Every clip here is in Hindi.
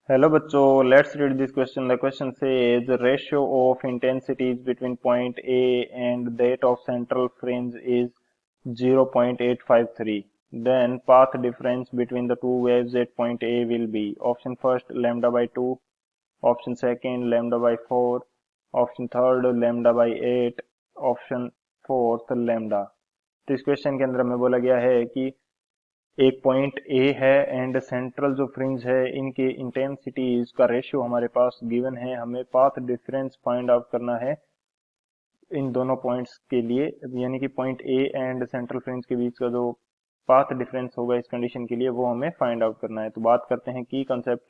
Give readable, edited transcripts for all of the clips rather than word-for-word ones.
Hello बच्चों, let's read this question. The question says ratio of intensities between point A and that of central fringe is 0.853. Then path difference between the two waves at point A will be option first lambda by 2, option second lambda by 4, option third lambda by 8, option fourth lambda. तो इस क्वेश्चन के अंदर हमें बोला गया है कि एक पॉइंट ए है एंड सेंट्रल जो फ्रिंज है इनके इंटेंसिटीज का रेशियो हमारे पास गिवन है। हमें पाथ डिफरेंस फाइंड आउट करना है इन दोनों पॉइंट्स के लिए, यानी कि point A and central fringe के बीच का जो पाथ डिफरेंस होगा इस कंडीशन के लिए वो हमें फाइंड आउट करना है। तो बात करते हैं की कंसेप्ट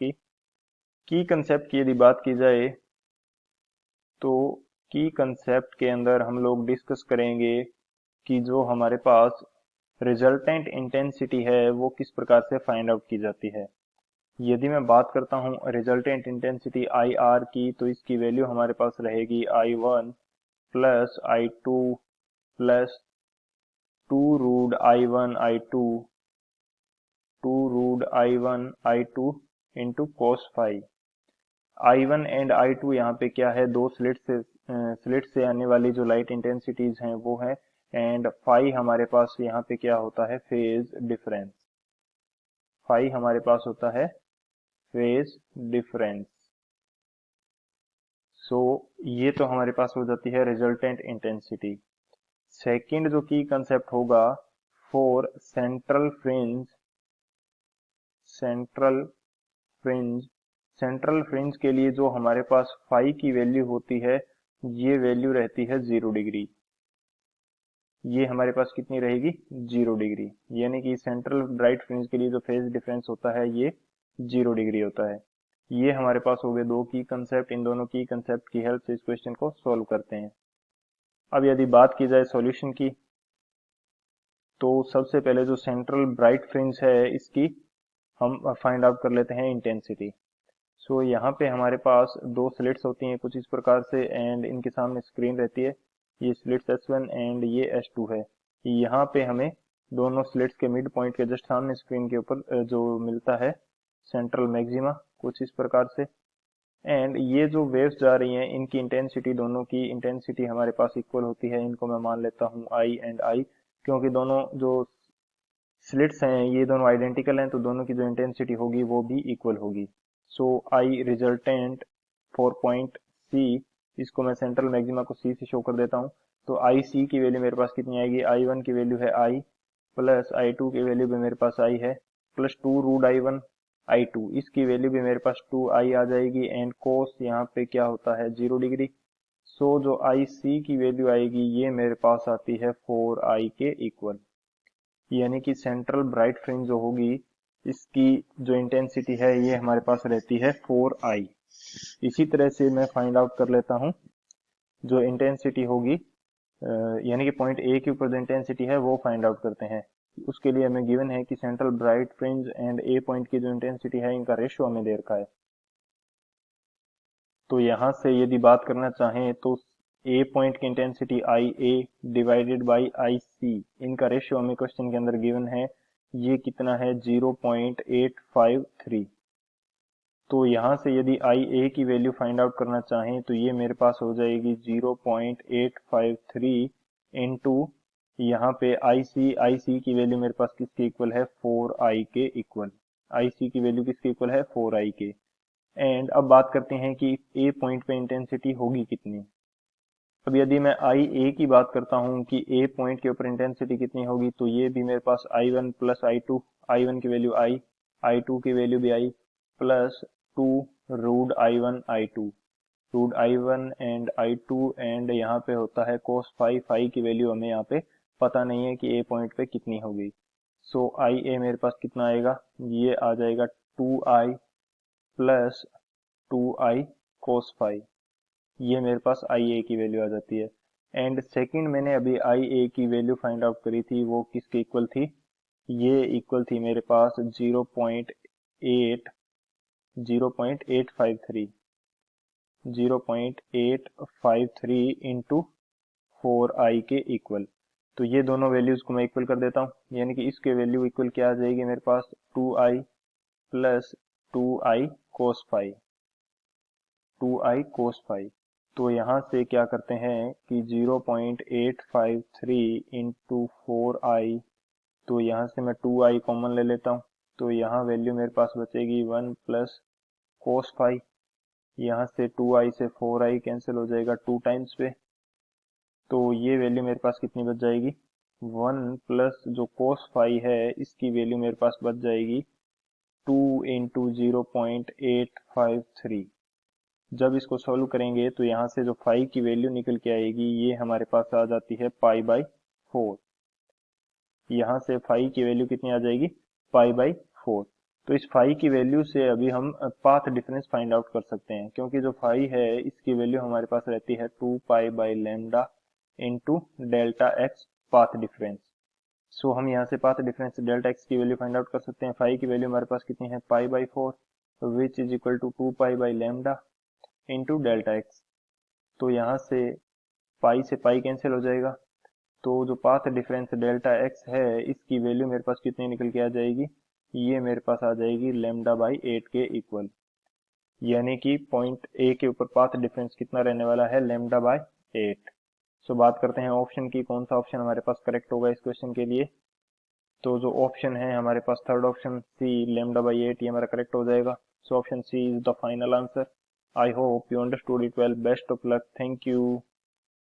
की यदि बात की जाए तो की कंसेप्ट के अंदर हम लोग डिस्कस करेंगे कि जो हमारे पास रिजल्टेंट इंटेंसिटी है वो किस प्रकार से फाइंड आउट की जाती है। यदि मैं बात करता हूं रिजल्टेंट इंटेंसिटी आई आर की, तो इसकी वैल्यू हमारे पास रहेगी I one plus I two plus two root I one I two into cos five. I one and I two यहाँ पे क्या है, दो स्लिट से आने वाली जो लाइट इंटेंसिटीज हैं वो है, एंड फाई हमारे पास यहाँ पे क्या होता है, फेज डिफरेंस। फाई हमारे पास होता है फेज डिफरेंस। सो ये तो हमारे पास हो जाती है रिजल्टेंट इंटेंसिटी। सेकंड जो की कंसेप्ट होगा for central fringe central fringe के लिए जो हमारे पास फाई की वैल्यू होती है ये वैल्यू रहती है 0 डिग्री। ये हमारे पास कितनी रहेगी, 0 डिग्री, यानी कि सेंट्रल ब्राइट फ्रिंज के लिए जो फेज डिफरेंस होता है ये 0 डिग्री होता है। ये हमारे पास हो गए दो की कंसेप्ट। इन दोनों की कंसेप्ट की हेल्प से इस क्वेश्चन को सॉल्व करते हैं। अब यदि बात की जाए सॉल्यूशन की, तो सबसे पहले जो सेंट्रल ब्राइट फ्रिंज है इसकी हम फाइंड आउट कर लेते हैं इंटेंसिटी। सो यहाँ पे हमारे पास दो स्लिट्स होती हैं कुछ इस प्रकार से, एंड इनके सामने स्क्रीन रहती है। ये स्लिट्स S1 एंड ये S2 है। यहाँ पे हमें दोनों स्लिट्स के मिड पॉइंट के जस्ट सामने स्क्रीन के ऊपर जो मिलता है सेंट्रल मैक्सिमा कुछ इस प्रकार से। एंड ये जो वेव्स जा रही हैं इनकी इंटेंसिटी, दोनों की इंटेंसिटी हमारे पास इक्वल होती है। इनको मैं मान लेता हूँ आई एंड आई, क्योंकि दोनों जो स्लिट्स हैं ये दोनों आइडेंटिकल हैं, तो दोनों की जो इंटेंसिटी होगी वो भी इक्वल होगी। सो आई रिजल्टेंट फॉर पॉइंट सी, इसको मैं सेंट्रल मैक्सिमा को सी से शो कर देता हूँ। तो आई सी की वैल्यू मेरे पास कितनी आएगी, आई वन की वैल्यू है आई प्लस आई टू की वैल्यू भी मेरे पास आई है plus two root I one I two, इसकी वैल्यू भी मेरे पास टू आई आ जाएगी, एंड कोस यहाँ पे क्या होता है 0 डिग्री। सो जो आई सी की वैल्यू आएगी ये मेरे पास आती है 4 आई के इक्वल, यानी कि सेंट्रल ब्राइट फ्रिंज जो होगी इसकी जो इंटेंसिटी है ये हमारे पास रहती है 4 आई। इसी तरह से मैं फाइंड आउट कर लेता हूँ जो इंटेंसिटी होगी, यानी कि पॉइंट ए के ऊपर जो इंटेंसिटी है वो फाइंड आउट करते हैं। उसके लिए हमें गिवन है कि central bright fringe and A point की जो इंटेंसिटी है इनका रेशियो हमें दे रखा है। तो यहाँ से यदि बात करना चाहें तो ए पॉइंट की intensity I A divided by I C, इनका रेशियो हमें क्वेश्चन के अंदर गिवन है, ये कितना है 0.853। तो यहाँ से यदि आई ए की वैल्यू फाइंड आउट करना चाहें तो ये मेरे पास हो जाएगी 0.853 इंटू यहाँ पे आई सी की वैल्यू मेरे पास किसके इक्वल है, 4 आई के इक्वल। आई सी की वैल्यू किसके इक्वल है, 4 आई के। एंड अब बात करते हैं कि ए पॉइंट पे इंटेंसिटी होगी कितनी। अब यदि मैं आई ए की बात करता हूँ कि ए पॉइंट के ऊपर इंटेंसिटी कितनी होगी, तो ये भी मेरे पास I one plus I two, I one की वैल्यू आई टू की वैल्यू भी I plus two root I one and I two, and यहाँ पे होता है कोस फाई, फाई की वैल्यू हमें यहाँ पे पता नहीं है कि ए पॉइंट पे कितनी होगी। सो आई ए मेरे पास कितना आएगा, ये आ जाएगा 2 आई प्लस 2 आई कोस फाई, ये मेरे पास आई ए की वैल्यू आ जाती है। एंड सेकंड मैंने अभी आई ए की वैल्यू फाइंड आउट करी थी, वो किसके इक्वल थी, ये इक्वल थी मेरे पास 0.853 इंटू 4 आई के इक्वल। तो ये दोनों वैल्यूज को मैं इक्वल कर देता हूँ, यानी कि इसके वैल्यू इक्वल क्या आ जाएगी मेरे पास, 2 आई plus 2i cos phi, 2i cos phi। तो यहाँ से क्या करते हैं कि 0.853 इंटू 4i, तो यहाँ से मैं 2i कॉमन ले लेता हूँ, तो यहाँ वैल्यू मेरे पास बचेगी 1 प्लस कोस फाई। यहाँ से 2i से 4i कैंसिल हो जाएगा 2 टाइम्स पे, तो ये वैल्यू मेरे पास कितनी बच जाएगी, 1 प्लस जो कोस फाई है इसकी वैल्यू मेरे पास बच जाएगी 2 इंटू 0.853। जब इसको सॉल्व करेंगे तो यहाँ से जो फाई की वैल्यू निकल के आएगी ये हमारे पास आ जाती है पाई बाई 4। यहाँ से फाई की वैल्यू कितनी आ जाएगी, पाई बाई 4। तो इस फाई की वैल्यू से अभी हम पाथ डिफरेंस फाइंड आउट कर सकते हैं, क्योंकि जो फाई है इसकी वैल्यू हमारे पास रहती है 2 pi by lambda into delta X path difference. So हम यहाँ से पाथ डिफरेंस डेल्टा एक्स की वैल्यू फाइंड आउट कर सकते हैं। फाई की वैल्यू हमारे पास कितनी है, pi by 4, which is equal to 2 pi by lambda into delta x. तो यहाँ से पाई से पाई कैंसिल हो जाएगा, तो जो पाथ डिफरेंस डेल्टा एक्स है इसकी वैल्यू मेरे पास कितनी निकल के आ जाएगी, ये मेरे पास आ जाएगी लैम्डा बाई 8 के इक्वल, यानी कि पॉइंट ए के ऊपर पाथ डिफरेंस कितना रहने वाला है, लैम्डा बाई 8। सो बात करते हैं ऑप्शन की, कौन सा ऑप्शन हमारे पास करेक्ट होगा इस क्वेश्चन के लिए। तो जो ऑप्शन है हमारे पास third option C lambda by 8, ये हमारा करेक्ट हो जाएगा। So option C is the final answer. I hope you understood it well. Best of luck. Thank you.